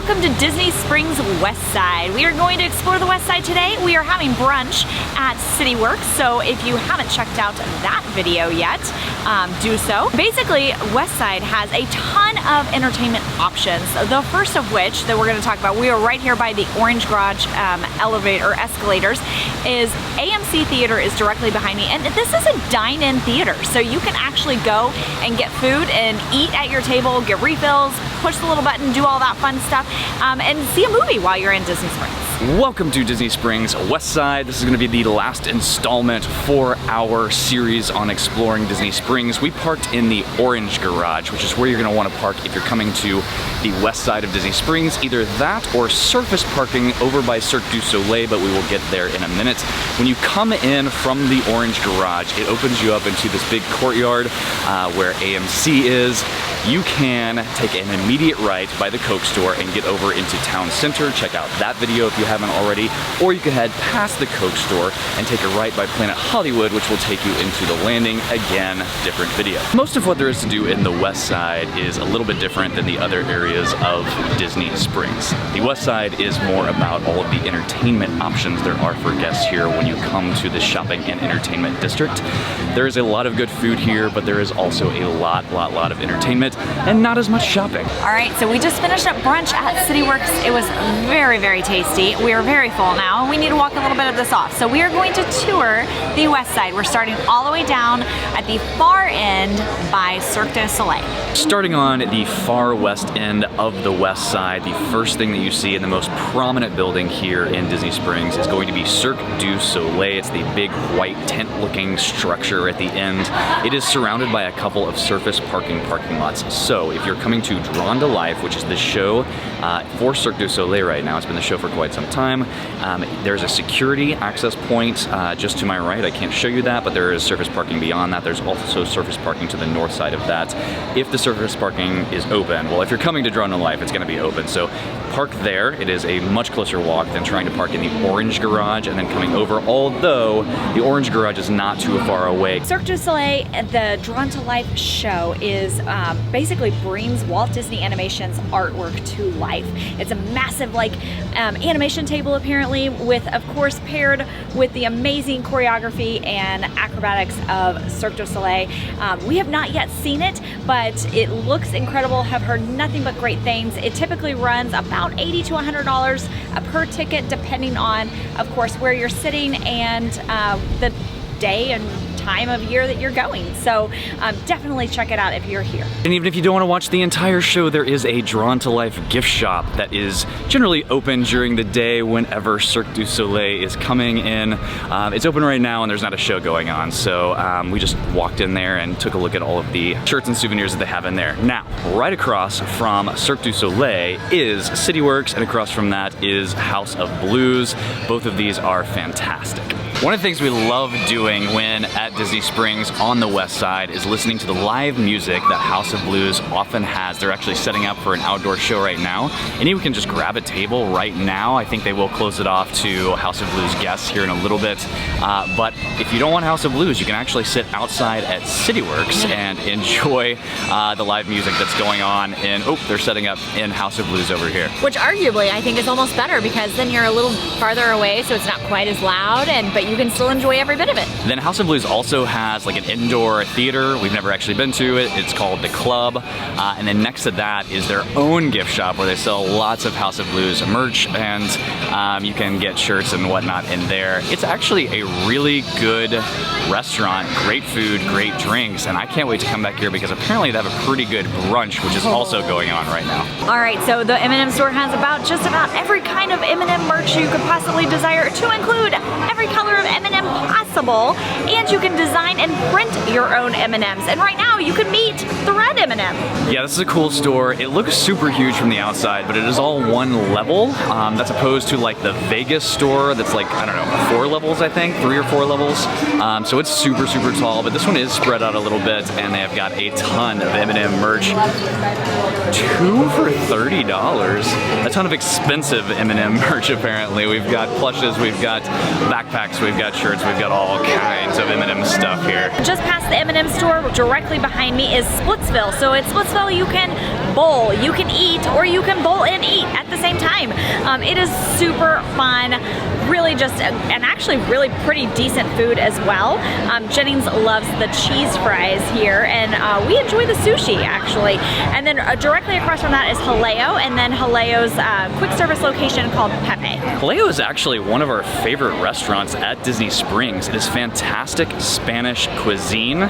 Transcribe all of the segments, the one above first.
welcome to Disney Springs West Side. We are going to explore the West Side today. We are having brunch at CityWorks, so if you haven't checked out that video yet, do so. Basically, West Side has a ton of entertainment options. The first of which that we're going to talk about, we are right here by the Orange Garage escalators, is AMC Theater is directly behind me, and this is a dine-in theater, so you can actually go and get food and eat at your table, get refills, push the little button, do all that fun stuff, and see a movie while you're in Disney Springs. Welcome to Disney Springs West Side. This is going to be the last installment for our series on exploring Disney Springs. We parked in the Orange Garage, which is where you're going to want to park if you're coming to the west side of Disney Springs. Either that or surface parking over by Cirque du Soleil, but we will get there in a minute. When you come in from the Orange Garage, it opens you up into this big courtyard where AMC is. You can take an immediate right by the Coke store and get over into Town Center. Check out that video if you haven't already. Or you can head past the Coke store and take a right by Planet Hollywood, which will take you into the landing. Again, different video. Most of what there is to do in the West Side is a little bit different than the other areas of Disney Springs. The West Side is more about all of the entertainment options there are for guests here when you come to the shopping and entertainment district. There is a lot of good food here, but there is also a lot of entertainment and not as much shopping. All right, so we just finished up brunch at CityWorks. It was very tasty. We are very full now, and we need to walk a little bit of this off. So we are going to tour the West Side. We're starting all the way down at the far end by Cirque du Soleil. Starting on the far west end of the West Side, the first thing that you see in the most prominent building here in Disney Springs is going to be Cirque du Soleil. It's the big white tent-looking structure at the end. It is surrounded by a couple of surface parking lots. So if you're coming to Drawn to Life, which is the show for Cirque du Soleil right now, it's been the show for quite some time, there's a security access point just to my right. I can't show you that, but there is surface parking beyond that. There's also surface parking to the north side of that. If the surface parking is open, well, if you're coming to Drawn to Life, it's going to be open. So park there. It is a much closer walk than trying to park in the Orange Garage and then coming over, although the Orange Garage is not too far away. Cirque du Soleil, the Drawn to Life show, is basically brings Walt Disney Animation's artwork to life. It's a massive animation table apparently, with of course paired with the amazing choreography and acrobatics of Cirque du Soleil. We have not yet seen it, but it looks incredible. Have heard nothing but great things. It typically runs about $80 to $100 per ticket, depending on, of course, where you're sitting and the day and time of year that you're going. So definitely check it out if you're here. And even if you don't want to watch the entire show, there is a Drawn to Life gift shop that is generally open during the day whenever Cirque du Soleil is coming in. It's open right now and there's not a show going on, so we just walked in there and took a look at all of the shirts and souvenirs that they have in there. Now, right across from Cirque du Soleil is CityWorks, and across from that is House of Blues. Both of these are fantastic. One of the things we love doing when at Disney Springs on the West Side is listening to the live music that House of Blues often has. They're actually setting up for an outdoor show right now, and you can just grab a table right now. I think they will close it off to House of Blues guests here in a little bit, but if you don't want House of Blues, you can actually sit outside at CityWorks and enjoy the live music that's going on in, they're setting up in House of Blues over here. Which arguably I think is almost better, because then you're a little farther away, so it's not quite as loud, but you can still enjoy every bit of it. Then House of Blues also has like an indoor theater. We've never actually been to it. It's called The Club. And then next to that is their own gift shop where they sell lots of House of Blues merch, and you can get shirts and whatnot in there. It's actually a really good restaurant, great food, great drinks, and I can't wait to come back here because apparently they have a pretty good brunch, which is also going on right now. All right, so the M&M store has just about every kind of M&M merch you could possibly desire, to include every color of M&M possible, and you can design and print your own M&Ms. And right now you can meet the red M&M. Yeah, this is a cool store. It looks super huge from the outside, but it is all one level. That's opposed to like the Vegas store that's like, I don't know, 4 levels, I think, 3 or 4 levels. So it's super tall, but this one is spread out a little bit, and they have got a ton of M&M merch. 2 for $30. A ton of expensive M&M merch apparently. We've got plushes, we've got backpacks, we've got shirts, we've got all kinds of M&M stuff here. Just past the M&M store, directly behind me is Splitsville. So at Splitsville you can bowl. You can eat or you can bowl and eat at the same time. It is super fun, really just, and actually really pretty decent food as well. Jennings loves the cheese fries here, and we enjoy the sushi actually. And then directly across from that is Jaleo, and then Jaleo's quick service location called Pepe. Jaleo is actually one of our favorite restaurants at Disney Springs. It is fantastic Spanish cuisine.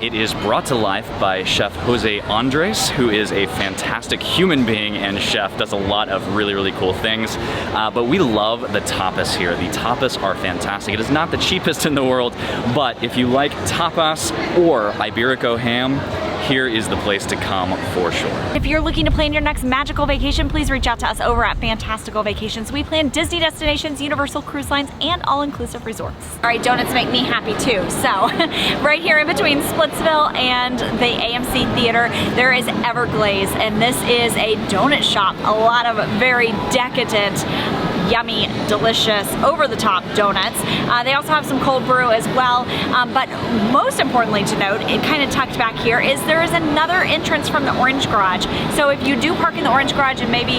It is brought to life by Chef Jose Andres, who is a fantastic human being and chef, does a lot of really, really cool things. But we love the tapas here. The tapas are fantastic. It is not the cheapest in the world, but if you like tapas or Iberico ham, here is the place to come for sure. If you're looking to plan your next magical vacation, please reach out to us over at Fantastical Vacations. We plan Disney destinations, Universal Cruise Lines, and all-inclusive resorts. All right, donuts make me happy too. So right here in between Splitsville and the AMC Theater, there is Everglaze, and this is a donut shop. A lot of very decadent, yummy, delicious, over-the-top donuts. They also have some cold brew as well, but most importantly to note, it kind of tucked back here, is there is another entrance from the Orange Garage. So if you do park in the Orange Garage and maybe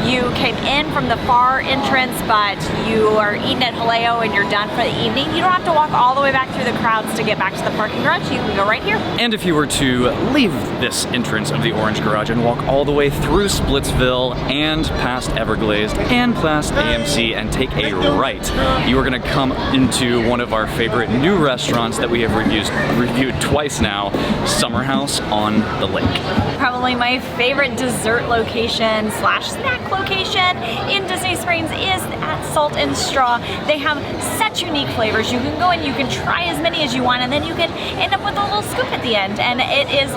you came in from the far entrance, but you are eating at Jaleo and you're done for the evening, you don't have to walk all the way back through the crowds to get back to the parking garage. You can go right here. And if you were to leave this entrance of the Orange Garage and walk all the way through Splitsville and past Everglazed and past AMC and take a right, you are going to come into one of our favorite new restaurants that we have reviewed twice now, Summer House on the Lake. Probably my favorite dessert location slash snack location in Disney Springs is at Salt and Straw. They have such unique flavors. You can go and you can try as many as you want, and then you can end up with a little scoop at the end, and it is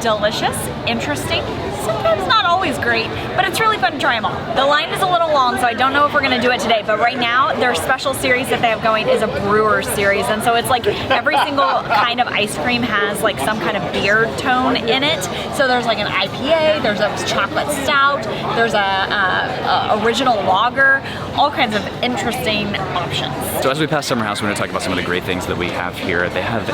delicious, interesting, sometimes not always great, but it's really fun to try them all. The line is a little long, so I don't know if we're gonna do it today, but right now their special series that they have going is a brewer series, and so it's like every single kind of ice cream has like some kind of beer tone in it. So there's like an IPA, there's a chocolate stout, there's a original lager, all kinds of interesting options. So as we pass Summer House, we're gonna talk about some of the great things that we have here. They have,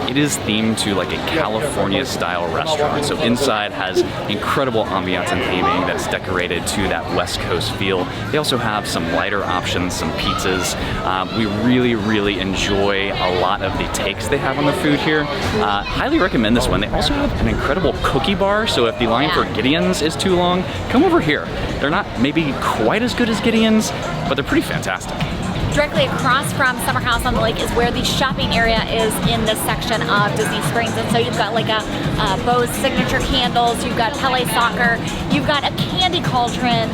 it is themed to like a California style restaurant. So inside has incredible ambiance and theming that's decorated to that West Coast feel. They also have some lighter options, some pizzas. We really, really enjoy a lot of the takes they have on the food here. Highly recommend this one. They also have an incredible cookie bar, so if the line for Gideon's is too long, come over here. They're not maybe quite as good as Gideon's, but they're pretty fantastic. Directly across from Summer House on the Lake is where the shopping area is in this section of Disney Springs. And so you've got like a Bo's signature candles, you've got Pele Soccer, you've got a candy cauldron,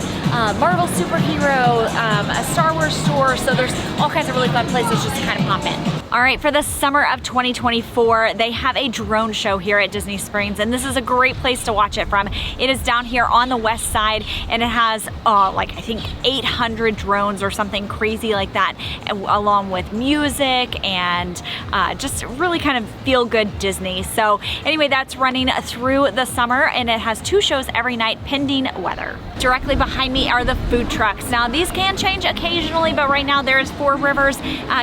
Marvel superhero, a Star Wars store. So there's all kinds of really fun places just to kind of pop in. All right, for the summer of 2024, they have a drone show here at Disney Springs, and this is a great place to watch it from. It is down here on the west side, and it has like I think 800 drones or something crazy like that, along with music and just really kind of feel good Disney. So anyway, that's running through the summer, and it has 2 shows every night pending weather. Directly behind me are the food trucks. Now these can change occasionally, but right now there is Four Rivers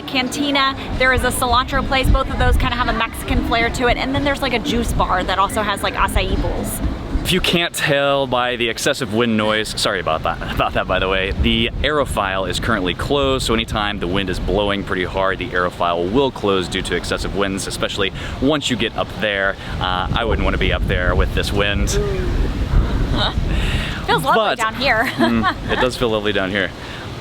Cantina. There is a cilantro place. Both of those kind of have a Mexican flair to it, and then there's like a juice bar that also has like acai bowls. If you can't tell by the excessive wind noise, sorry about that by the way, the aerophile is currently closed, so anytime the wind is blowing pretty hard, the aerophile will close due to excessive winds, especially once you get up there. I wouldn't want to be up there with this wind. Feels lovely down here. It does feel lovely down here.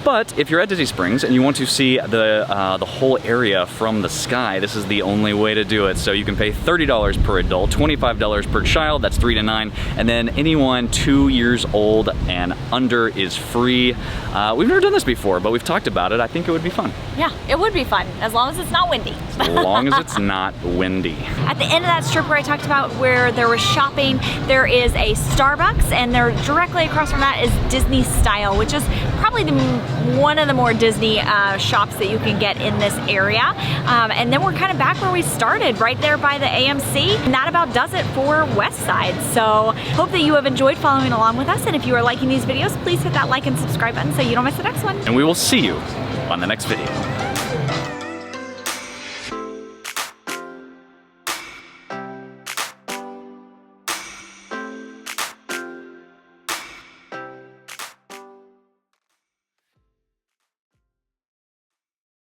But if you're at Disney Springs and you want to see the whole area from the sky, this is the only way to do it. So you can pay $30 per adult, $25 per child, that's 3 to 9, and then anyone 2 years old and under is free. We've never done this before, but we've talked about it. I think it would be fun. Yeah, it would be fun, as long as it's not windy. As long as it's not windy. At the end of that strip where I talked about where there was shopping, there is a Starbucks, and there directly across from that is Disney Style, which is probably one of the more Disney shops that you can get in this area. And then we're kind of back where we started, right there by the AMC. And that about does it for West Side. So hope that you have enjoyed following along with us. And if you are liking these videos, please hit that like and subscribe button so you don't miss the next one. And we will see you on the next video.